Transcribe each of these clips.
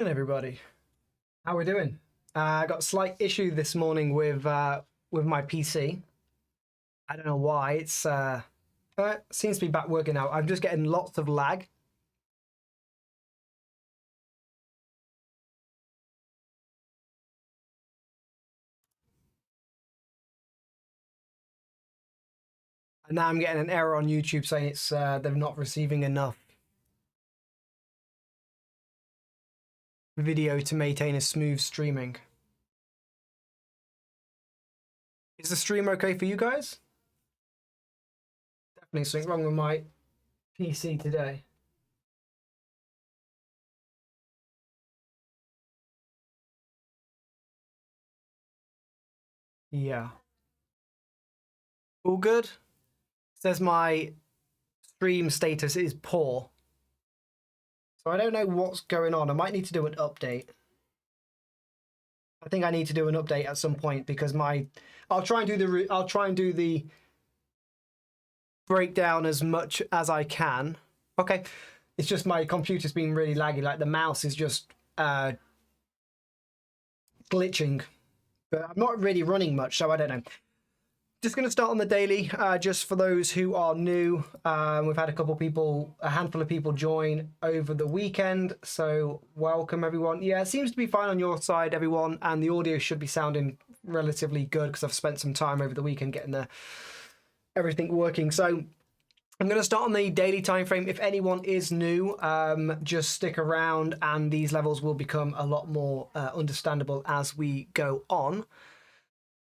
And everybody, how we doing? I got a slight issue this morning with my PC. I don't know why. It's seems to be back working now. I'm just getting lots of lag. And now I'm getting an error on YouTube saying it's they're not receiving enough video to maintain a smooth streaming. Is the stream okay for you guys? Definitely something wrong with my PC today. Yeah. All good? Says my stream status is poor. So I don't know what's going on. I might need to do an update. I think I need to do an update at some point because I'll try and do the breakdown as much as I can. Okay. It's just my computer's been really laggy. Like the mouse is just glitching. But I'm not really running much, so I don't know. Just going to start on the daily, just for those who are new. We've had a handful of people join over the weekend, so welcome everyone. Yeah, it seems to be fine on your side, everyone, and the audio should be sounding relatively good because I've spent some time over the weekend getting everything working. So I'm going to start on the daily time frame. If anyone is new, just stick around and these levels will become a lot more understandable as we go on.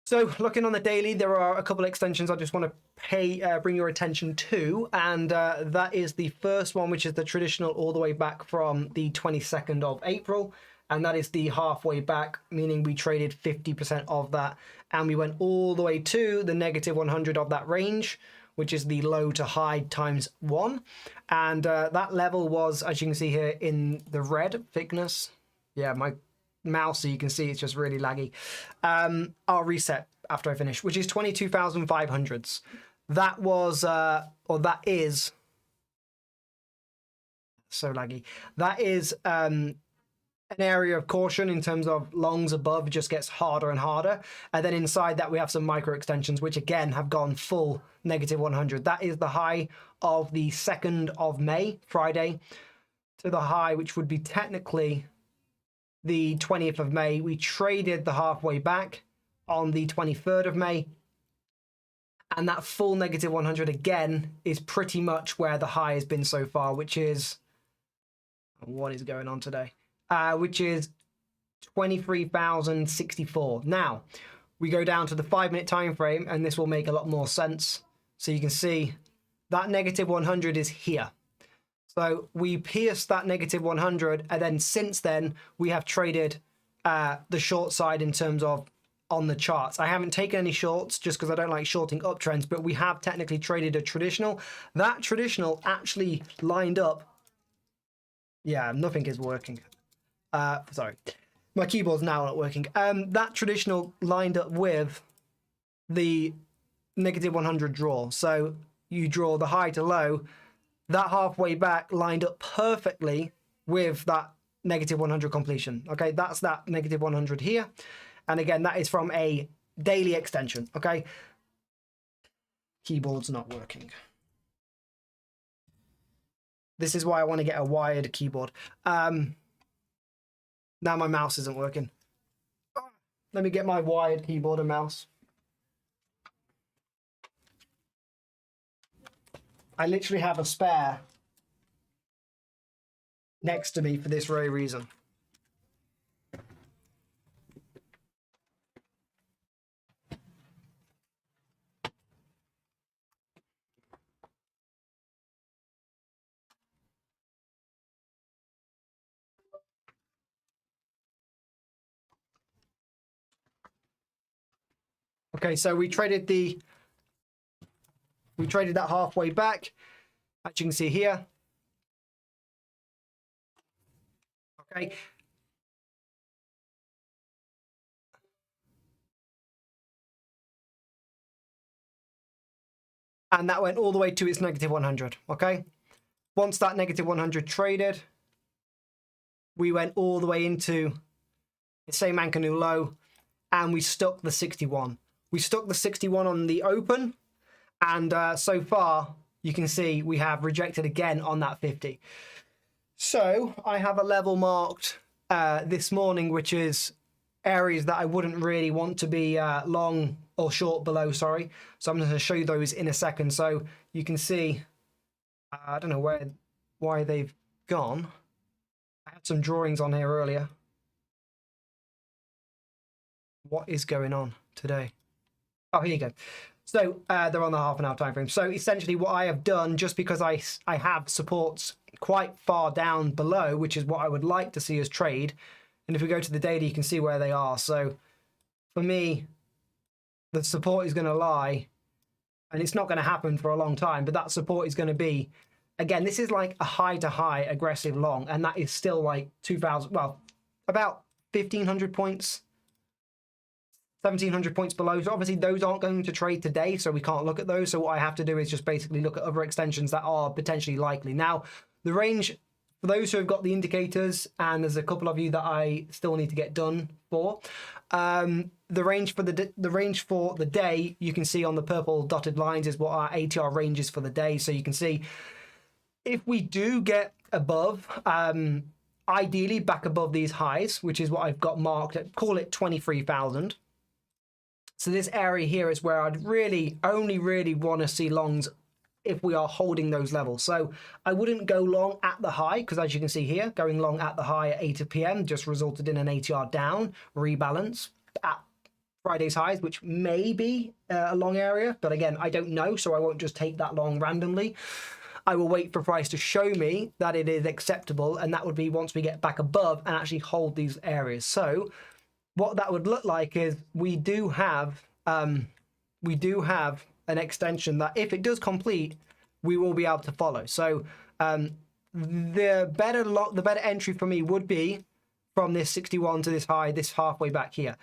So looking on the daily, there are a couple of extensions I just want to bring your attention to, and that is the first one, which is the traditional all the way back from the 22nd of April, and that is the halfway back, meaning we traded 50% of that, and we went all the way to the negative 100 of that range, which is the low to high times 1, and that level was, as you can see here, in the red thickness. Yeah, my mouse, so you can see it's just really laggy. I'll reset after I finish, which is 22,500s. That was or that is so laggy. That is an area of caution in terms of longs above. It just gets harder and harder, and then inside that we have some micro extensions which again have gone full negative 100. That is the high of the 2nd of May, Friday, to the high which would be technically the 20th of May. We traded the halfway back on the 23rd of May. And that full negative 100 again is pretty much where the high has been so far, which is, what is going on today? Which is 23,064. Now, we go down to the 5-minute time frame, and this will make a lot more sense. So you can see that negative 100 is here. So we pierced that negative 100, and then since then we have traded the short side in terms of on the charts. I haven't taken any shorts just because I don't like shorting uptrends, but we have technically traded a traditional. That traditional actually lined up. Yeah, nothing is working. Sorry, my keyboard's now not working. That traditional lined up with the negative 100 draw. So you draw the high to low. That halfway back lined up perfectly with that negative 100 completion. Okay, that's that negative 100 here. And again, that is from a daily extension. Okay, keyboard's not working. This is why I want to get a wired keyboard. Now my mouse isn't working. Let me get my wired keyboard and mouse. I literally have a spare next to me for this very reason. Okay, so we traded that halfway back, as you can see here. Okay. And that went all the way to its negative 100, okay? Once that negative 100 traded, we went all the way into the same anchor new low, and we stuck the 61. We stuck the 61 on the open, and so far you can see we have rejected again on that 50. So I have a level marked this morning, which is areas that I wouldn't really want to be long or short below, sorry. So I'm going to show you those in a second. So you can see, I don't know why they've gone. I had some drawings on here earlier. What is going on today? Oh, here you go. So they're on the half an hour time frame. So essentially what I have done, just because I have supports quite far down below, which is what I would like to see us trade. And if we go to the daily, you can see where they are. So for me, the support is going to lie, and it's not going to happen for a long time, but that support is going to be, again, this is like a high to high aggressive long, and that is still like 2,000, well, about 1,500 points, 1,700 points below. So obviously those aren't going to trade today, so we can't look at those. So what I have to do is just basically look at other extensions that are potentially likely. Now, the range, for those who have got the indicators, and there's a couple of you that I still need to get done for, the range for the day, you can see on the purple dotted lines is what our ATR range is for the day. So you can see if we do get above, ideally back above these highs, which is what I've got marked at, call it 23,000. So this area here is where I'd only really want to see longs if we are holding those levels. So I wouldn't go long at the high, because as you can see here, going long at the high at 8 p.m. just resulted in an ATR down, rebalance at Friday's highs, which may be a long area. But again, I don't know, so I won't just take that long randomly. I will wait for price to show me that it is acceptable, and that would be once we get back above and actually hold these areas. So what that would look like is we do have an extension that if it does complete, we will be able to follow. So the better entry for me would be from this 61 to this high, this halfway back here.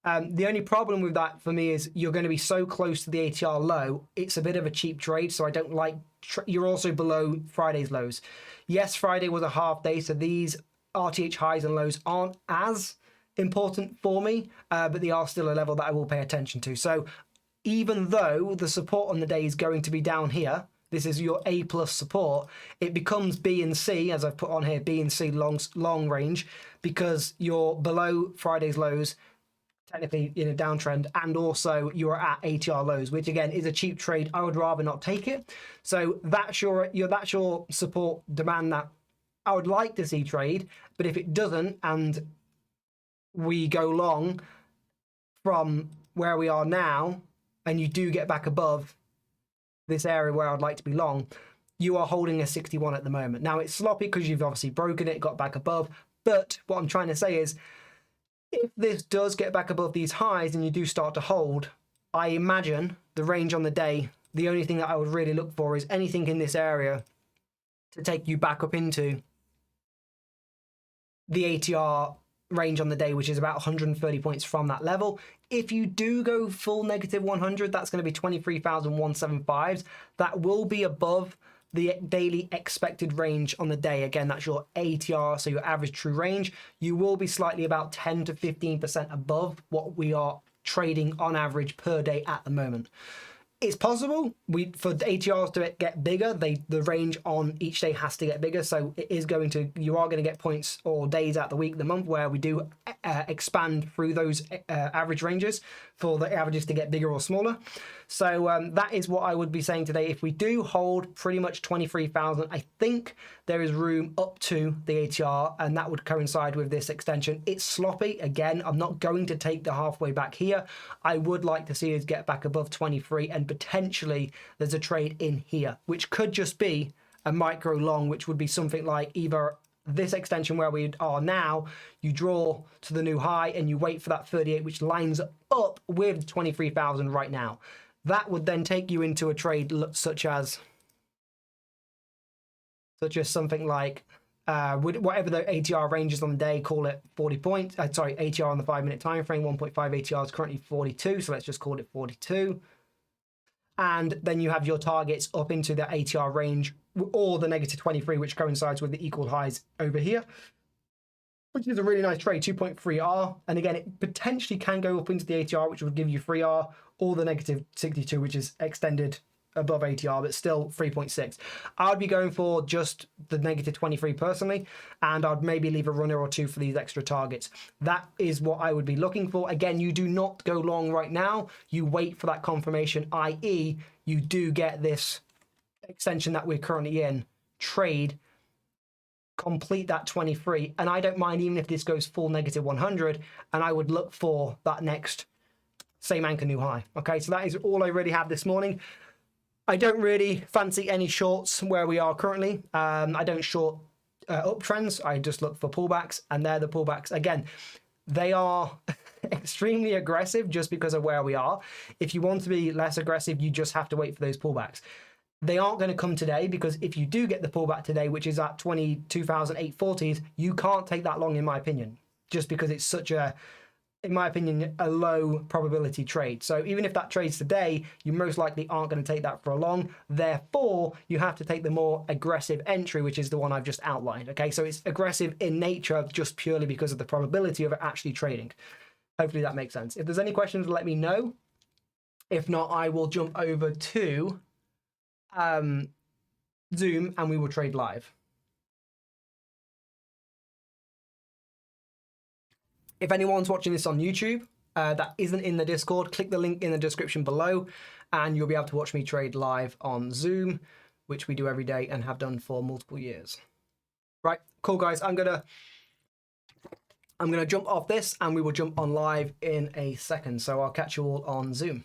The only problem with that for me is you're going to be so close to the ATR low, it's a bit of a cheap trade, so I don't like, you're also below Friday's lows. Yes, Friday was a half day, so these RTH highs and lows aren't as important for me, but they are still a level that I will pay attention to. So even though the support on the day is going to be down here, this is your A plus support, it becomes B and C, as I've put on here, B and C long range, because you're below Friday's lows, technically in a downtrend, and also you're at ATR lows, which again is a cheap trade. I would rather not take it. So that's your support demand that I would like to see trade. But if it doesn't, and we go long from where we are now, and you do get back above this area where I'd like to be long, you are holding a 61 at the moment. Now it's sloppy because you've obviously broken it, got back above. But what I'm trying to say is, if this does get back above these highs and you do start to hold, I imagine the range on the day, the only thing that I would really look for is anything in this area to take you back up into the ATR range on the day, which is about 130 points from that level. If you do go full negative 100, that's going to be 23,175. That will be above the daily expected range on the day. Again, that's your ATR, so your average true range. You will be slightly about 10 to 15% above what we are trading on average per day at the moment. It's possible for the ATRs to get bigger, the range on each day has to get bigger. So it is you are going to get points or days out the week, the month, where we do expand through those average ranges for the averages to get bigger or smaller. So that is what I would be saying today. If we do hold pretty much 23,000, I think there is room up to the ATR, and that would coincide with this extension. It's sloppy. Again, I'm not going to take the halfway back here. I would like to see us get back above 23, and potentially there's a trade in here, which could just be a micro long, which would be something like either this extension where we are now, you draw to the new high and you wait for that 38, which lines up with 23,000 right now. That would then take you into a trade such as something like whatever the ATR range is on the day, call it 40 points. ATR on the 5-minute time frame, 1.5 ATR is currently 42, so let's just call it 42. And then you have your targets up into the ATR range or the negative 23, which coincides with the equal highs over here. which is a really nice trade, 2.3R. And again, it potentially can go up into the ATR, which would give you 3R, or the negative 62, which is extended above ATR, but still 3.6. I would be going for just the negative 23 personally, and I'd maybe leave a runner or two for these extra targets. That is what I would be looking for. Again, you do not go long right now. You wait for that confirmation, i.e. you do get this extension that we're currently in, trade, complete that 23, and I don't mind even if this goes full negative 100, and I would look for that next same anchor new high. Okay, so that is all I really have this morning. I don't really fancy any shorts where we are currently. I don't short uptrends. I just look for pullbacks, and they're the pullbacks. Again, they are extremely aggressive just because of where we are. If you want to be less aggressive, you just have to wait for those pullbacks. They aren't going to come today, because if you do get the pullback today, which is at 22,840s, you can't take that long, in my opinion, just because it's such a, in my opinion, a low probability trade. So even if that trades today, you most likely aren't going to take that for a long. Therefore, you have to take the more aggressive entry, which is the one I've just outlined. Okay, so it's aggressive in nature just purely because of the probability of it actually trading. Hopefully that makes sense. If there's any questions, let me know. If not, I will jump over to Zoom and we will trade live. If anyone's watching this on YouTube that isn't in the Discord, click the link in the description below and you'll be able to watch me trade live on Zoom, which we do every day and have done for multiple years. Right, cool guys, I'm gonna jump off this and we will jump on live in a second. So I'll catch you all on Zoom.